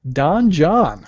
Don Jon,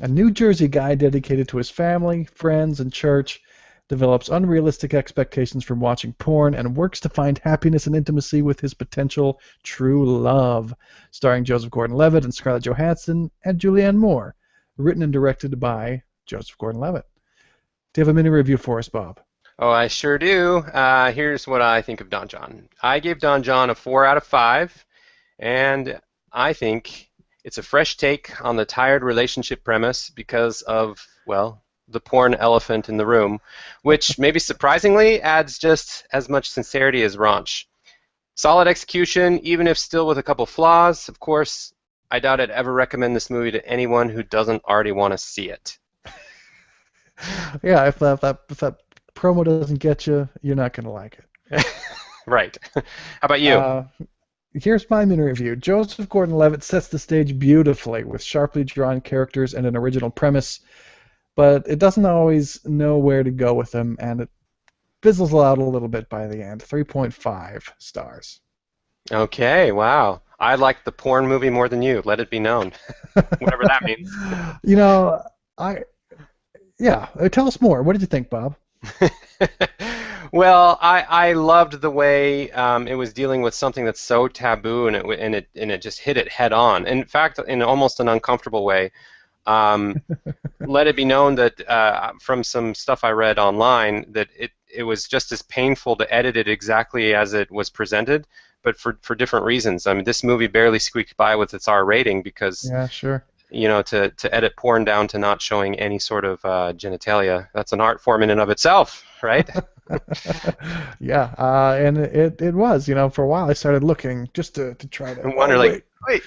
a New Jersey guy dedicated to his family, friends, and church, develops unrealistic expectations from watching porn and works to find happiness and intimacy with his potential true love. Starring Joseph Gordon-Levitt and Scarlett Johansson and Julianne Moore. Written and directed by Joseph Gordon-Levitt. Do you have a mini review for us, Bob? Oh, I sure do. Here's what I think of Don Jon. I gave Don Jon a 4 out of 5, and I think it's a fresh take on the tired relationship premise because of, well, the porn elephant in the room, which maybe surprisingly adds just as much sincerity as raunch. Solid execution, even if still with a couple flaws. Of course, I doubt I'd ever recommend this movie to anyone who doesn't already want to see it. Yeah, if that promo doesn't get you, you're not going to like it. Right. How about you? Here's my mini review. Joseph Gordon-Levitt sets the stage beautifully with sharply drawn characters and an original premise, but it doesn't always know where to go with them, and it fizzles out a little bit by the end. 3.5 stars. Okay, wow. I like the porn movie more than you. Let it be known. Whatever that means. You know, tell us more. What did you think, Bob? Well, I loved the way it was dealing with something that's so taboo, and it just hit it head on. In fact, in almost an uncomfortable way. Let it be known that from some stuff I read online that it was just as painful to edit it exactly as it was presented, but for different reasons. I mean, this movie barely squeaked by with its R rating because Yeah, sure. to edit porn down to not showing any sort of genitalia, that's an art form in and of itself, right? Yeah, and it was, for a while I started looking just to try to And wonder, wait.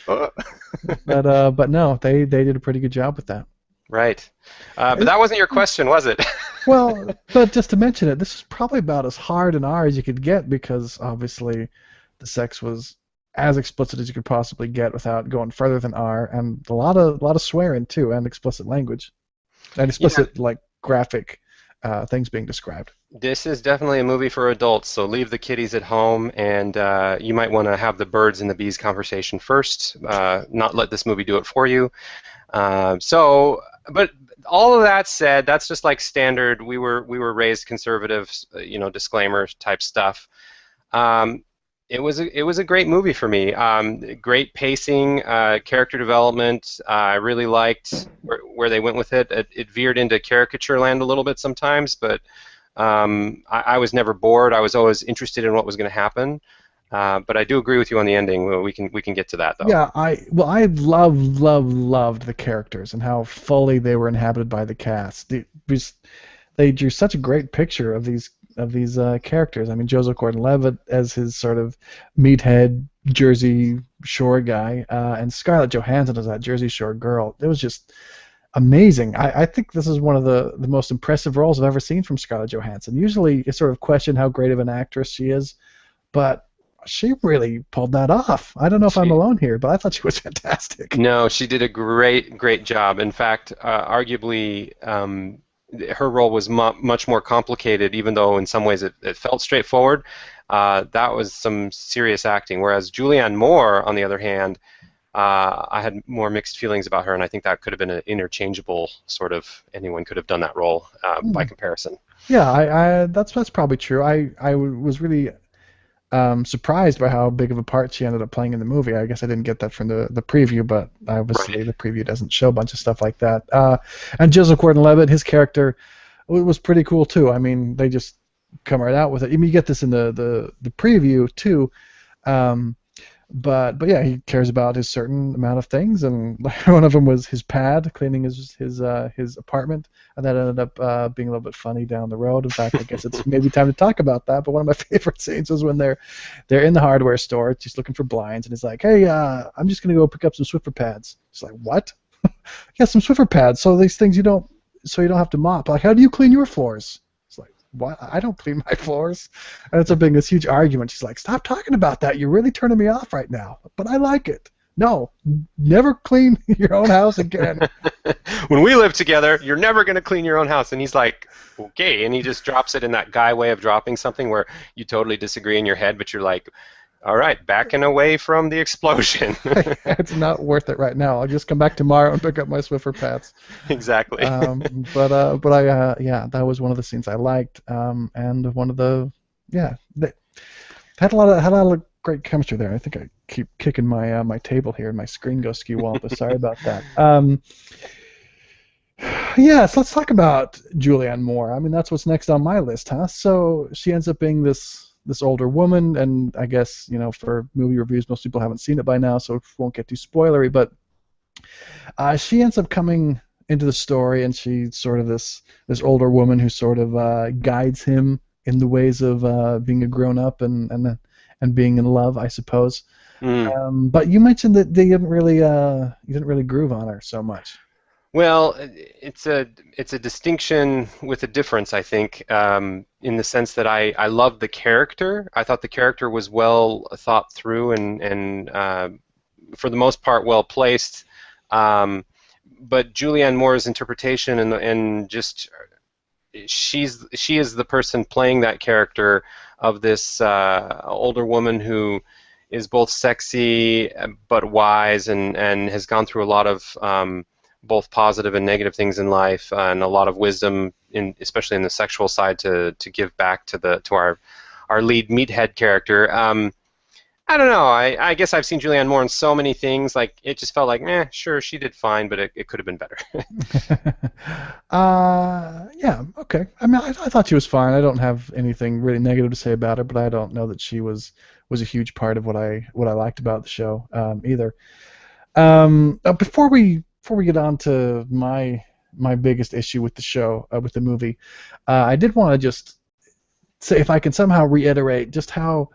but no, they did a pretty good job with that. Right. But that wasn't your question, was it? Well, but just to mention it, this is probably about as hard an R as you could get because obviously the sex was as explicit as you could possibly get without going further than R, and a lot of swearing too, and explicit language, and explicit like graphic things being described. This is definitely a movie for adults, so leave the kiddies at home, and you might want to have the birds and the bees conversation first, not let this movie do it for you. But all of that said, that's just like standard. We were raised conservative, disclaimer type stuff. It was a great movie for me. Great pacing, character development. I really liked where they went with it. It veered into caricature land a little bit sometimes, but I was never bored. I was always interested in what was going to happen. But I do agree with you on the ending. Well, we can get to that though. Yeah, I loved the characters and how fully they were inhabited by the cast. They drew such a great picture of these characters. I mean, Joseph Gordon-Levitt as his sort of meathead Jersey Shore guy, and Scarlett Johansson as that Jersey Shore girl. It was just amazing. I think this is one of the most impressive roles I've ever seen from Scarlett Johansson. Usually, you sort of question how great of an actress she is, but she really pulled that off. I don't know if I'm alone here, but I thought she was fantastic. No, she did a great job. In fact, arguably, her role was much more complicated, even though in some ways it felt straightforward. That was some serious acting. Whereas Julianne Moore, on the other hand, I had more mixed feelings about her, and I think that could have been an interchangeable sort of, anyone could have done that role by comparison. Yeah, that's probably true. I was really surprised by how big of a part she ended up playing in the movie. I guess I didn't get that from the preview, but obviously the preview doesn't show a bunch of stuff like that. And Joseph Gordon-Levitt, his character was pretty cool too. I mean, they just come right out with it. I mean, you get this in the preview too. But yeah, he cares about his certain amount of things, and one of them was his pad, cleaning his apartment, and that ended up being a little bit funny down the road. In fact, I guess it's maybe time to talk about that. But one of my favorite scenes was when they're in the hardware store, just looking for blinds, and he's like, "Hey, I'm just gonna go pick up some Swiffer pads." He's like, "What?" "Yeah, some Swiffer pads. So these things you don't have to mop. Like, how do you clean your floors?" What? I don't clean my floors. And it's being this huge argument. She's like, "Stop talking about that. You're really turning me off right now." "But I like it." "No, never clean your own house again." When we live together, you're never going to clean your own house. And he's like, "Okay." And he just drops it in that guy way of dropping something where you totally disagree in your head, but you're like, All right, backing away from the explosion. It's not worth it right now. I'll just come back tomorrow and pick up my Swiffer Pats. Exactly. Yeah, that was one of the scenes I liked, and one of the, yeah, they had a lot of great chemistry there. I think I keep kicking my table here, and my screen goes skew wallpa. Sorry about that. Yeah, so let's talk about Julianne Moore. I mean, that's what's next on my list, huh? So she ends up being this older woman, and I guess, for movie reviews, most people haven't seen it by now, so it won't get too spoilery. But she ends up coming into the story, and she's sort of this older woman who sort of guides him in the ways of being a grown up and being in love, I suppose. Mm. But you mentioned that they didn't really you didn't really groove on her so much. Well, it's a distinction with a difference, I think, in the sense that I loved the character. I thought the character was well thought through and for the most part well placed. But Julianne Moore's interpretation and just she is the person playing that character of this older woman who is both sexy but wise and has gone through a lot of both positive and negative things in life and a lot of wisdom especially in the sexual side to give back to our lead meathead character. I don't know. I guess I've seen Julianne Moore in so many things. Like it just felt like, sure, she did fine, but it could have been better. Yeah, okay. I mean, I thought she was fine. I don't have anything really negative to say about her, but I don't know that she was a huge part of what I liked about the show either. Before we get on to my biggest issue with the show with the movie, I did want to just say if I can somehow reiterate just how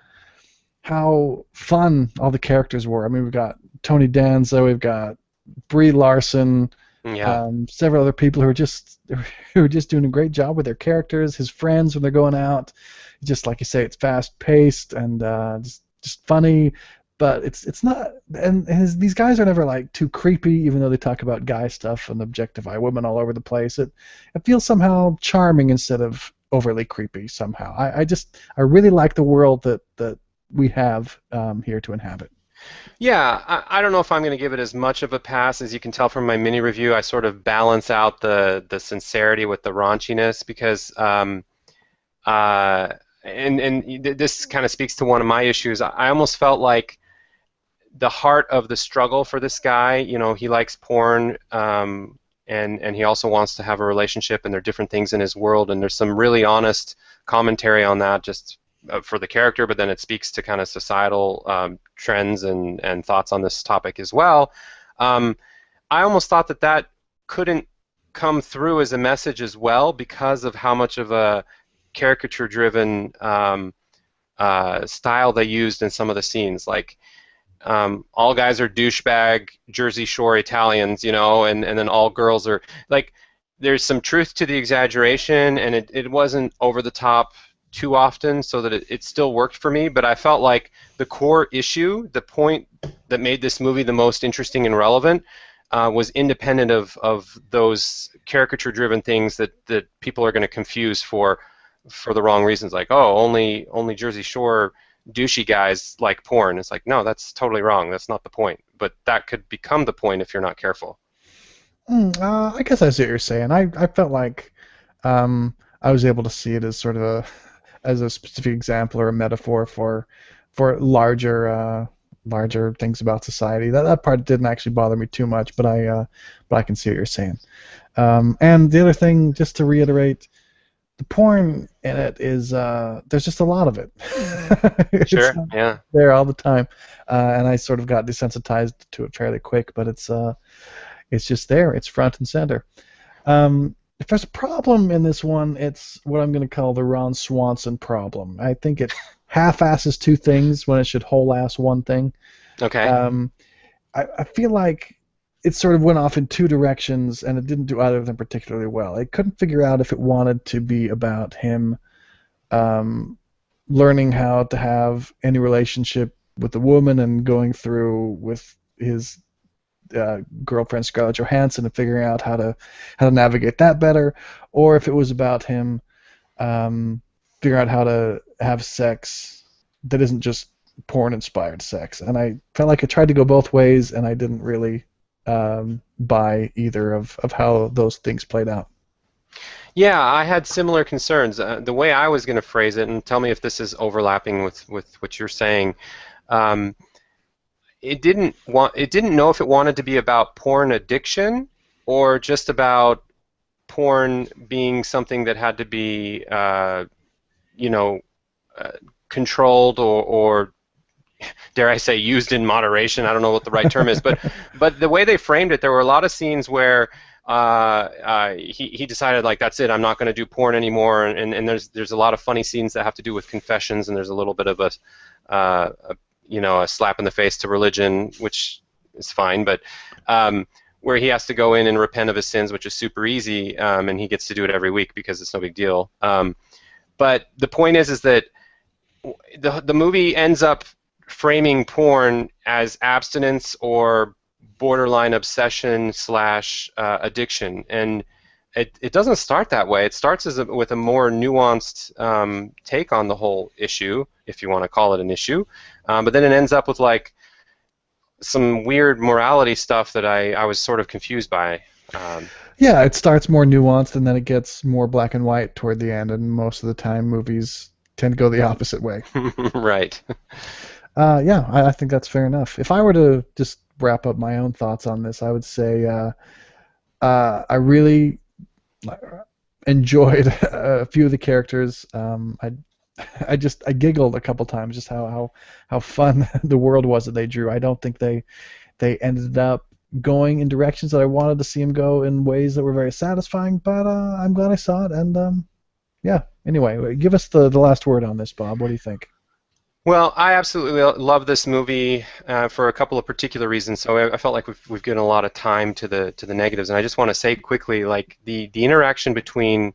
fun all the characters were. I mean, we've got Tony Danza, we've got Brie Larson, Yeah. several other people who are just doing a great job with their characters. His friends when they're going out, just like you say, it's fast paced and just funny. But it's not, and these guys are never like too creepy, even though they talk about guy stuff and objectify women all over the place. It feels somehow charming instead of overly creepy somehow. I really like the world that we have here to inhabit. Yeah, I don't know if I'm going to give it as much of a pass as you can tell from my mini review. I sort of balance out the sincerity with the raunchiness because this kind of speaks to one of my issues. I almost felt like the heart of the struggle for this guy, he likes porn, and he also wants to have a relationship, and there are different things in his world, and there's some really honest commentary on that just for the character, but then it speaks to kind of societal trends and thoughts on this topic as well. I almost thought that couldn't come through as a message as well because of how much of a caricature-driven style they used in some of the scenes. Like, all guys are douchebag Jersey Shore Italians, and then all girls are like. There's some truth to the exaggeration, and it wasn't over the top too often, so that it still worked for me. But I felt like the core issue, the point that made this movie the most interesting and relevant, was independent of those caricature-driven things that people are going to confuse for the wrong reasons. Like, oh, only Jersey Shore douchey guys like porn. It's like, no, that's totally wrong. That's not the point. But that could become the point if you're not careful. I guess I see what you're saying. I felt like I was able to see it as sort of as a specific example or a metaphor for larger things about society. That part didn't actually bother me too much, but I can see what you're saying. And the other thing, just to reiterate, the porn in it is there's just a lot of it. Sure. Yeah. There all the time, and I sort of got desensitized to it fairly quick. But it's just there. It's front and center. If there's a problem in this one, it's what I'm going to call the Ron Swanson problem. I think it half-asses two things when it should whole-ass one thing. Okay. I feel like it sort of went off in two directions, and it didn't do either of them particularly well. I couldn't figure out if it wanted to be about him learning how to have any relationship with a woman and going through with his girlfriend Scarlett Johansson and figuring out how to navigate that better, or if it was about him figuring out how to have sex that isn't just porn-inspired sex, and I felt like I tried to go both ways, and I didn't really buy either of how those things played out. Yeah, I had similar concerns. The way I was going to phrase it, and tell me if this is overlapping with what you're saying. Um, it didn't know if it wanted to be about porn addiction or just about porn being something that had to be, you know, uh, controlled or dare I say, used in moderation. I don't know what the right term is, but the way they framed it, there were a lot of scenes where he decided like that's it, I'm not going to do porn anymore, and there's a lot of funny scenes that have to do with confessions, and there's a little bit of a slap in the face to religion, which is fine, but where he has to go in and repent of his sins, which is super easy, and he gets to do it every week because it's no big deal. But the point is that the movie ends up framing porn as abstinence or borderline obsession slash addiction, and it doesn't start that way. It starts with a more nuanced take on the whole issue, if you want to call it an issue, but then it ends up with like some weird morality stuff that I was sort of confused by. Yeah, it starts more nuanced, and then it gets more black and white toward the end, and most of the time movies tend to go the opposite way. Right. Yeah, I think that's fair enough. If I were to just wrap up my own thoughts on this, I would say I really enjoyed a few of the characters. I giggled a couple times just how fun the world was that they drew. I don't think they ended up going in directions that I wanted to see them go in ways that were very satisfying, but I'm glad I saw it, and yeah. Anyway, give us the last word on this, Bob. What do you think? Well, I absolutely love this movie for a couple of particular reasons. So I felt like we've given a lot of time to the negatives, and I just want to say quickly, like the interaction between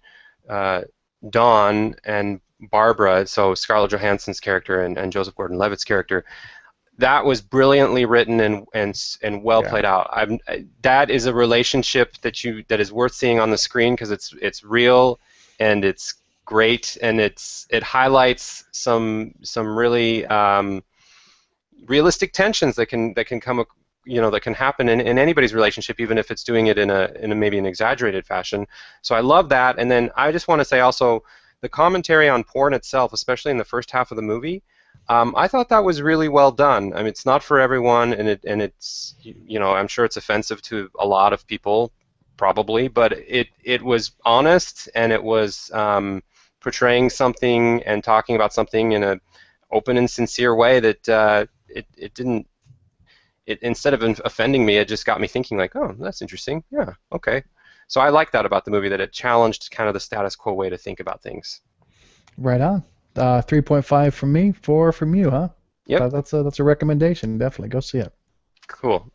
Dawn and Barbara, so Scarlett Johansson's character and Joseph Gordon-Levitt's character, that was brilliantly written and well Yeah. played out. That is a relationship that is worth seeing on the screen because it's real and it's great, and it highlights some really realistic tensions that can come, that can happen in anybody's relationship, even if it's doing it in a maybe an exaggerated fashion. So I love that, and then I just want to say also the commentary on porn itself, especially in the first half of the movie. I thought that was really well done. I mean, it's not for everyone, and it's I'm sure it's offensive to a lot of people, probably, but it was honest, and it was portraying something and talking about something in a open and sincere way that it didn't. Instead of offending me, it just got me thinking like, oh, that's interesting. Yeah, okay. So I like that about the movie, that it challenged kind of the status quo way to think about things. Right on. 3.5 from me, 4 from you, huh? Yep, That's a recommendation. Definitely go see it. cool.